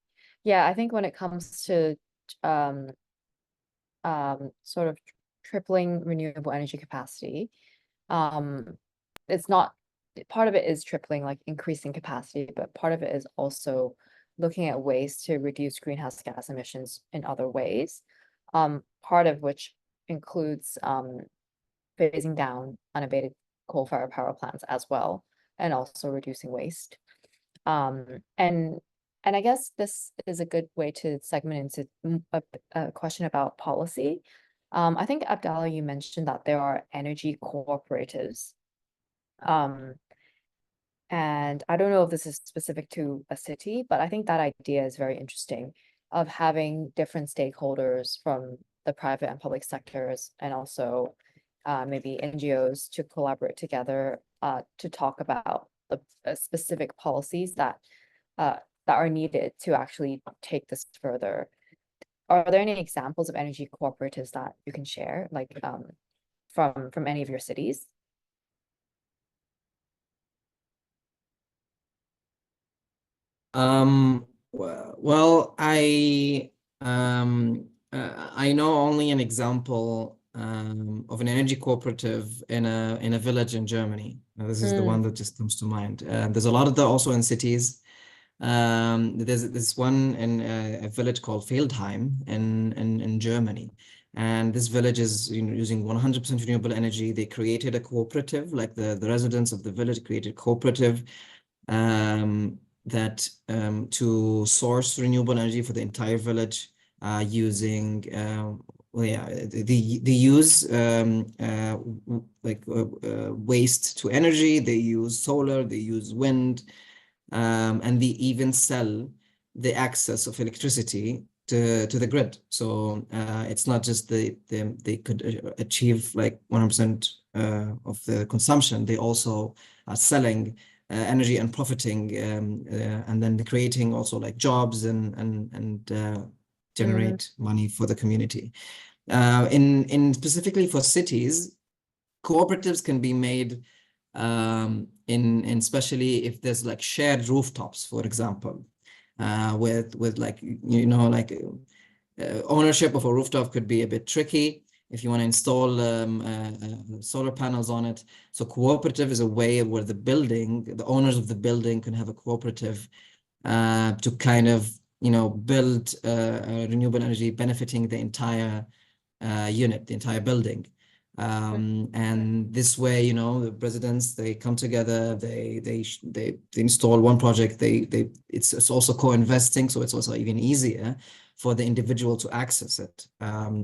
Speaker 1: Yeah, I think when it comes to sort of tripling renewable energy capacity, it's not, part of it is tripling, increasing capacity, but part of it is also looking at ways to reduce greenhouse gas emissions in other ways, part of which includes phasing down unabated coal-fired power plants as well, and also reducing waste. And I guess this is a good way to segment into a question about policy. I think, Abdallah, you mentioned that there are energy cooperatives. And I don't know if this is specific to a city, but I think that idea is very interesting, of having different stakeholders from the private and public sectors, and also maybe NGOs, to collaborate together to talk about the specific policies that are needed to actually take this further. Are there any examples of energy cooperatives that you can share, from any of your cities?
Speaker 2: Well, I know only an example of an energy cooperative in a village in Germany. Now, this is the one that just comes to mind. There's a lot of that also in cities. There's this one in a village called Feldheim in Germany, and this village is using 100% renewable energy. They created a cooperative, the residents of the village created cooperative that to source renewable energy for the entire village using they use waste to energy. They use solar, they use wind, and they even sell the excess of electricity to the grid. So it's not just they could achieve 100% of the consumption. They also are selling energy and profiting, and then creating also jobs and generate money for the community. In specifically for cities, cooperatives can be made in especially if there's shared rooftops, for example, with ownership of a rooftop could be a bit tricky if you want to install solar panels on it. So cooperative is a way where the owners of the building can have a cooperative to kind of build renewable energy benefiting the entire unit, the entire building. And this way, the residents, they come together, they install one project, it's also co-investing, so it's also even easier for the individual to access it.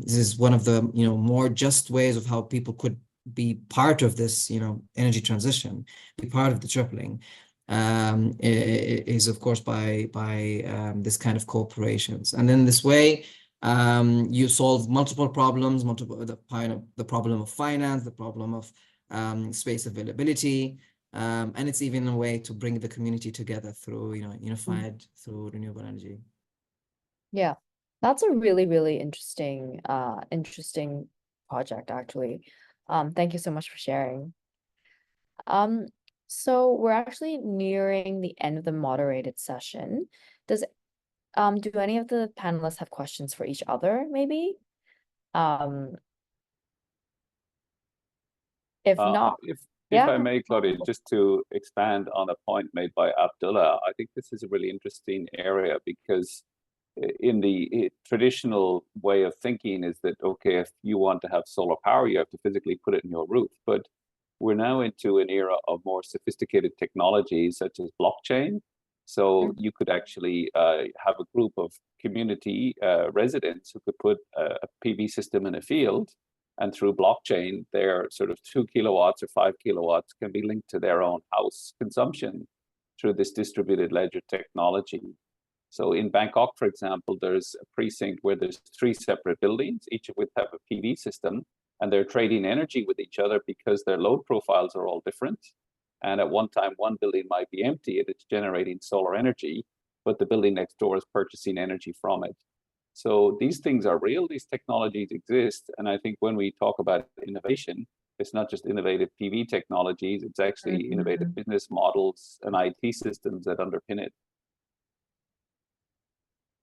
Speaker 2: This is one of the more just ways of how people could be part of this energy transition, be part of the tripling. Is of course by this kind of cooperations, and then this way you solve multiple problems, the problem of finance, the problem of space availability, and it's even a way to bring the community together through unified through renewable energy.
Speaker 1: Yeah, that's a really, really interesting project actually. Thank you so much for sharing. So we're actually nearing the end of the moderated session. Do any of the panelists have questions for each other, maybe? If not,
Speaker 4: if I may, Claudia, just to expand on a point made by Abdullah, I think this is a really interesting area, because in the traditional way of thinking is that, okay, if you want to have solar power, you have to physically put it in your roof. But we're now into an era of more sophisticated technologies such as blockchain. So you could actually have a group of community residents who could put a PV system in a field, and through blockchain, their sort of 2 kilowatts or 5 kilowatts can be linked to their own house consumption through this distributed ledger technology. So in Bangkok, for example, there's a precinct where there's 3 separate buildings, each of which have a PV system, and they're trading energy with each other because their load profiles are all different. And at one time, one building might be empty and it's generating solar energy, but the building next door is purchasing energy from it. So these things are real, these technologies exist. And I think when we talk about innovation, it's not just innovative PV technologies, it's actually innovative business models and IT systems that underpin it.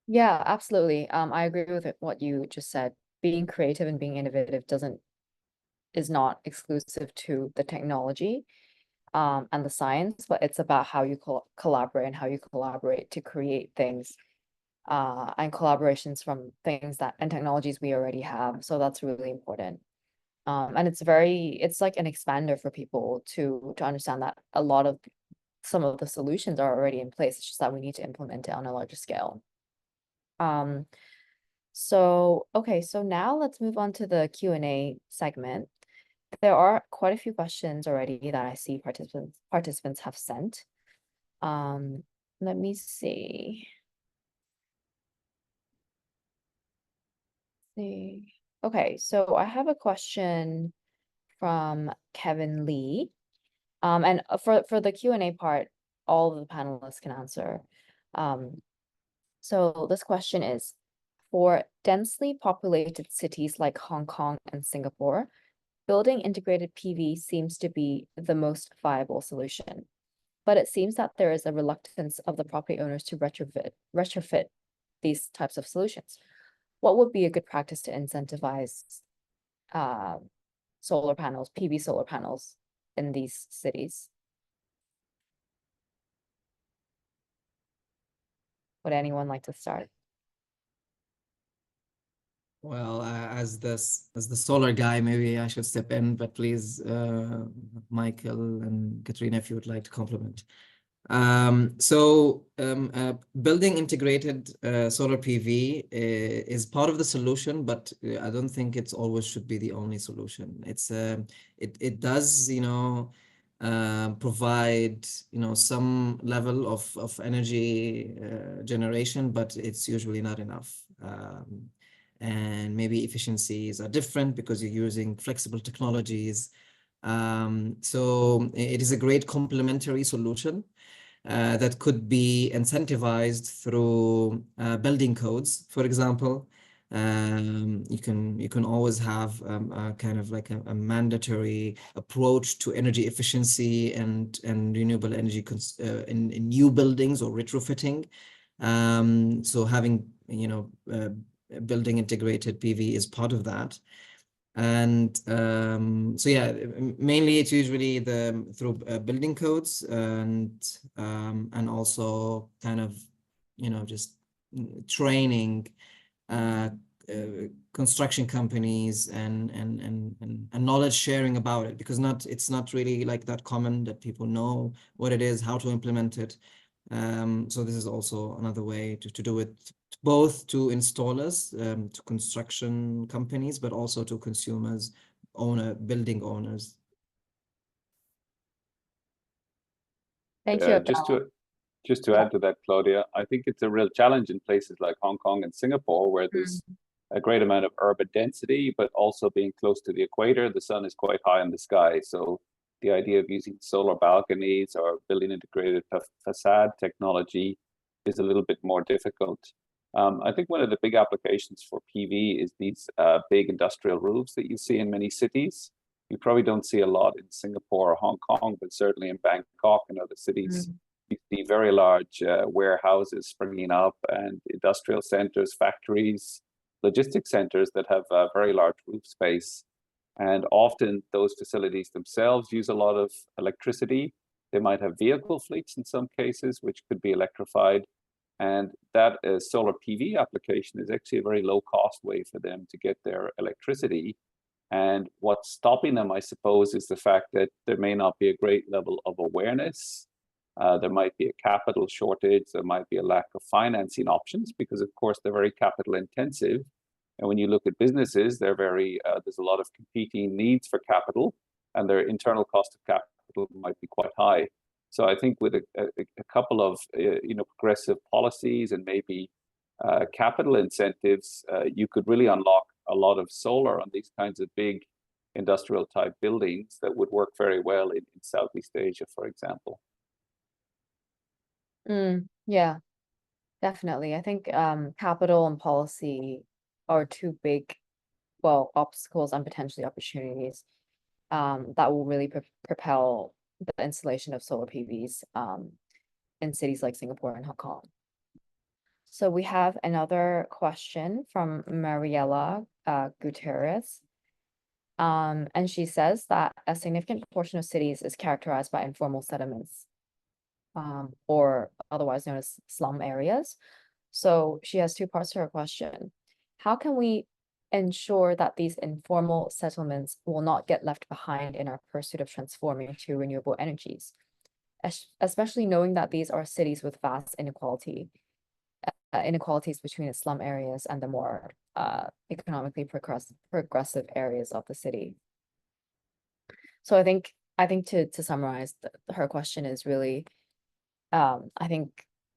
Speaker 1: Yeah, absolutely. I agree with what you just said. Being creative and being innovative is not exclusive to the technology and the science, but it's about how you collaborate and how you collaborate to create things and collaborations from things and technologies we already have. So that's really important. And it's like an expander for people to understand that some of the solutions are already in place. It's just that we need to implement it on a larger scale. So now let's move on to the Q&A segment. There are quite a few questions already that I see participants have sent. Let me see. Okay, so I have a question from Kevin Lee. And for the Q&A part, all of the panelists can answer. So this question is, for densely populated cities like Hong Kong and Singapore, building integrated PV seems to be the most viable solution. But it seems that there is a reluctance of the property owners to retrofit these types of solutions. What would be a good practice to incentivize solar panels, PV solar panels in these cities? Would anyone like to start?
Speaker 2: Well, as the solar guy, maybe I should step in, but please, Michael and Katrina, if you would like to compliment. Building integrated solar PV is part of the solution, but I don't think it's always should be the only solution. It does, provide, some level of energy generation, but it's usually not enough. And maybe efficiencies are different because you're using flexible technologies. So it is a great complementary solution that could be incentivized through building codes, for example. You can always have a kind of like a mandatory approach to energy efficiency and renewable energy in new buildings or retrofitting. So having building integrated PV is part of that. And so yeah, mainly it's usually through building codes and also kind of just training construction companies and knowledge sharing about it, because it's not really like that common that people know what it is, how to implement it. So this is also another way to do it, both to installers, to construction companies, but also to consumers, building owners.
Speaker 1: Thank you.
Speaker 4: Just to add to that, Claudia, I think it's a real challenge in places like Hong Kong and Singapore, where there's a great amount of urban density, but also being close to the equator, the sun is quite high in the sky. So the idea of using solar balconies or building integrated facade technology is a little bit more difficult. I think one of the big applications for PV is these big industrial roofs that you see in many cities. You probably don't see a lot in Singapore or Hong Kong, but certainly in Bangkok and other cities, you see very large warehouses springing up, and industrial centers, factories, logistics centers that have very large roof space. And often those facilities themselves use a lot of electricity. They might have vehicle fleets in some cases, which could be electrified. And that solar PV application is actually a very low cost way for them to get their electricity. And what's stopping them, I suppose, is the fact that there may not be a great level of awareness. There might be a capital shortage. There might be a lack of financing options, because of course they're very capital intensive. And when you look at businesses, they're there's a lot of competing needs for capital, and their internal cost of capital might be quite high. So I think with a couple of progressive policies and maybe capital incentives, you could really unlock a lot of solar on these kinds of big industrial type buildings that would work very well in Southeast Asia, for example.
Speaker 1: Yeah, definitely. I think capital and policy are two big, obstacles and potentially opportunities that will really propel the installation of solar PVs in cities like Singapore and Hong Kong. So we have another question from Mariela Gutierrez. And she says that a significant portion of cities is characterized by informal settlements, or otherwise known as slum areas. So she has two parts to her question. How can we ensure that these informal settlements will not get left behind in our pursuit of transforming to renewable energies, especially knowing that these are cities with vast inequalities between the slum areas and the more economically progressive areas of the city? So I think to summarize, her question is really, I think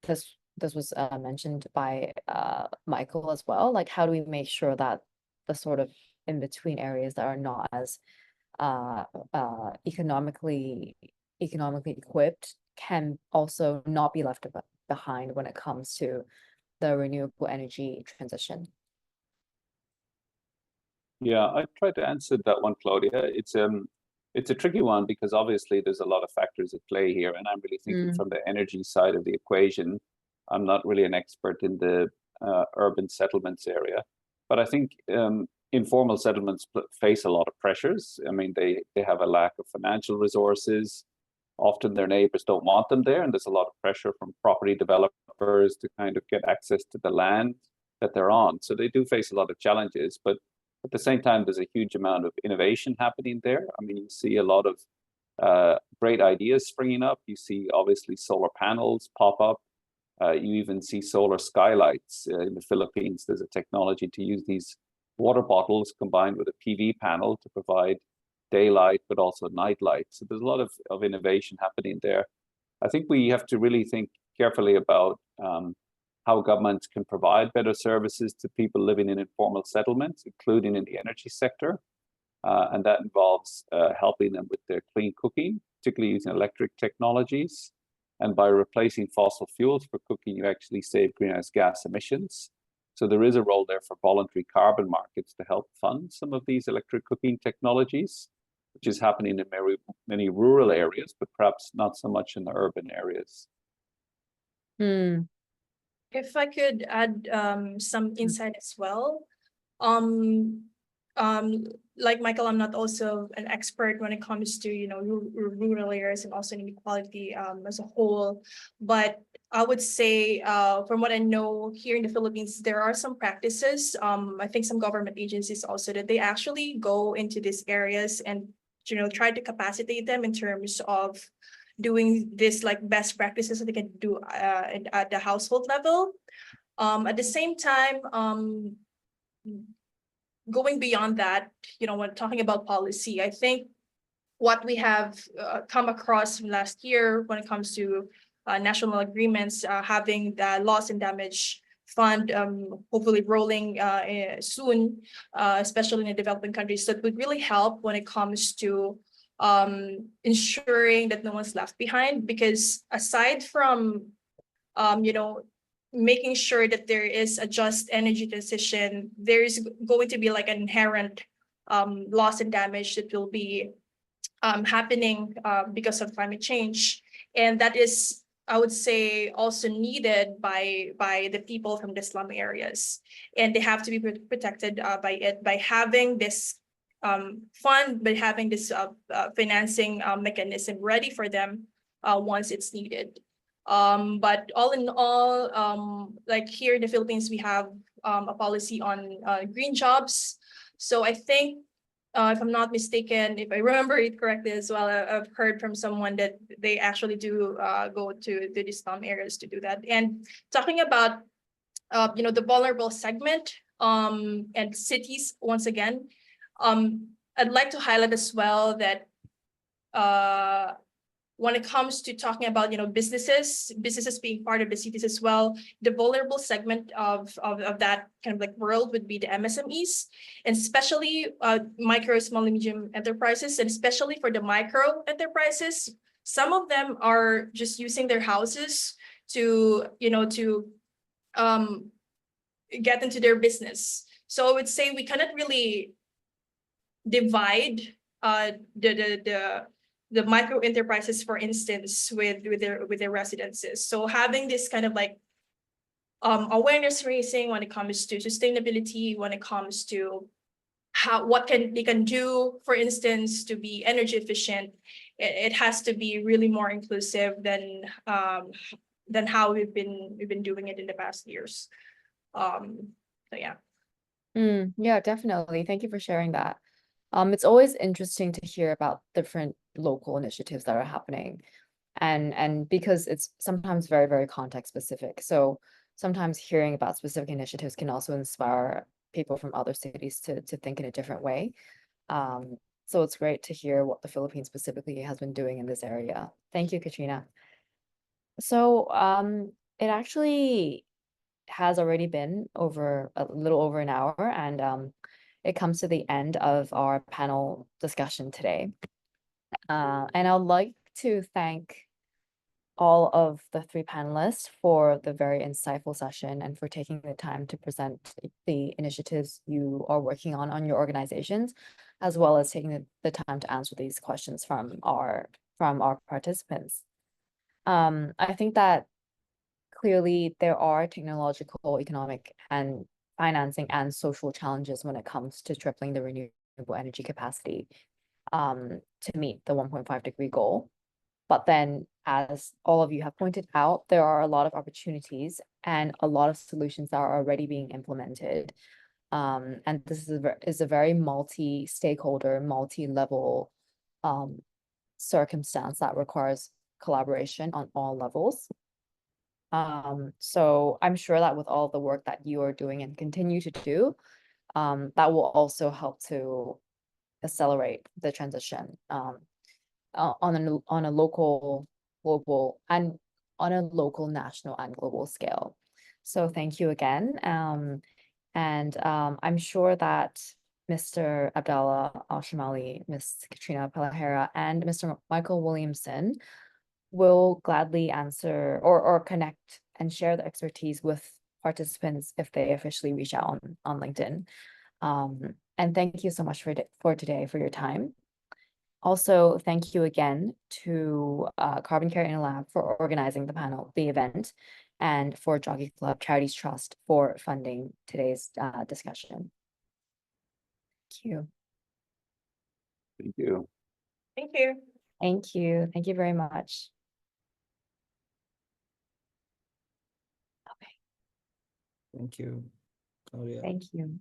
Speaker 1: this was mentioned by Michael as well. Like, how do we make sure that the sort of in between areas that are not as economically equipped can also not be left behind when it comes to the renewable energy transition?
Speaker 4: Yeah, I tried to answer that one, Claudia. It's a tricky one, because obviously there's a lot of factors at play here, and I'm really thinking from the energy side of the equation. I'm not really an expert in the urban settlements area, but I think informal settlements face a lot of pressures. I mean, they have a lack of financial resources. Often their neighbors don't want them there, and there's a lot of pressure from property developers to kind of get access to the land that they're on. So they do face a lot of challenges, but at the same time, there's a huge amount of innovation happening there. I mean, you see a lot of great ideas springing up. You see, obviously, solar panels pop up. You even see solar skylights. In the Philippines, there's a technology to use these water bottles combined with a PV panel to provide daylight, but also night light. So there's a lot of innovation happening there. I think we have to really think carefully about how governments can provide better services to people living in informal settlements, including in the energy sector. And that involves helping them with their clean cooking, particularly using electric technologies. And by replacing fossil fuels for cooking, you actually save greenhouse gas emissions. So there is a role there for voluntary carbon markets to help fund some of these electric cooking technologies, which is happening in many rural areas, but perhaps not so much in the urban areas.
Speaker 3: If I could add some insight as well. Like Michael, I'm not also an expert when it comes to rural areas and also inequality as a whole. But I would say, from what I know here in the Philippines, there are some practices. I think some government agencies also that they actually go into these areas and, try to capacitate them in terms of doing this like best practices that they can do at the household level. At the same time, going beyond that, when talking about policy, I think what we have come across last year when it comes to national agreements, having the loss and damage fund hopefully rolling soon, especially in the developing countries, that would really help when it comes to ensuring that no one's left behind. Because aside from making sure that there is a just energy transition, there's going to be like an inherent loss and damage that will be happening because of climate change. And that is, I would say, also needed by the people from the slum areas. And they have to be protected by it, by having this fund, by having this financing mechanism ready for them once it's needed. But all in all, like here in the Philippines, we have a policy on green jobs. So I think, if I'm not mistaken, if I remember it correctly as well, I've heard from someone that they actually do go to the slum areas to do that. And talking about, the vulnerable segment and cities, once again, I'd like to highlight as well that when it comes to talking about, businesses being part of the cities as well, the vulnerable segment of that kind of like world would be the MSMEs, and especially micro, small, and medium enterprises, and especially for the micro enterprises, some of them are just using their houses to, get into their business. So I would say we cannot really divide the micro enterprises, for instance, with their residences. So having this kind of like awareness raising when it comes to sustainability, when it comes to what they can do, for instance, to be energy efficient, it has to be really more inclusive than how we've been doing it in the past years. So yeah.
Speaker 1: Yeah, definitely. Thank you for sharing that. It's always interesting to hear about different local initiatives that are happening, and because it's sometimes very, very context specific. So sometimes hearing about specific initiatives can also inspire people from other cities to think in a different way. So it's great to hear what the Philippines specifically has been doing in this area. Thank you, Katrina. So it actually has already been over a little over an hour, and it comes to the end of our panel discussion today. And I'd like to thank all of the three panelists for the very insightful session and for taking the time to present the initiatives you are working on your organizations, as well as taking the time to answer these questions from our participants. I think that clearly there are technological, economic, and financing and social challenges when it comes to tripling the renewable energy capacity to meet the 1.5-degree goal. But then, as all of you have pointed out, there are a lot of opportunities and a lot of solutions that are already being implemented. And this is a very multi-stakeholder, multi-level circumstance that requires collaboration on all levels. So I'm sure that with all the work that you are doing and continue to do, that will also help to accelerate the transition on a local, global, and on a local, national, and global scale. So thank you again. And I'm sure that Mr. Abdallah Al-Shamali, Ms. Katrina Palahera, and Mr. Michael Williamson will gladly answer or connect and share the expertise with participants if they officially reach out on LinkedIn. And thank you so much for today, for your time. Also, thank you again to CarbonCare InnoLab for organizing the event, and for Jockey Club Charities Trust for funding today's discussion. Thank you.
Speaker 4: Thank you.
Speaker 3: Thank you.
Speaker 1: Thank you. Thank you very much.
Speaker 2: Thank you, Claudia.
Speaker 1: Thank you.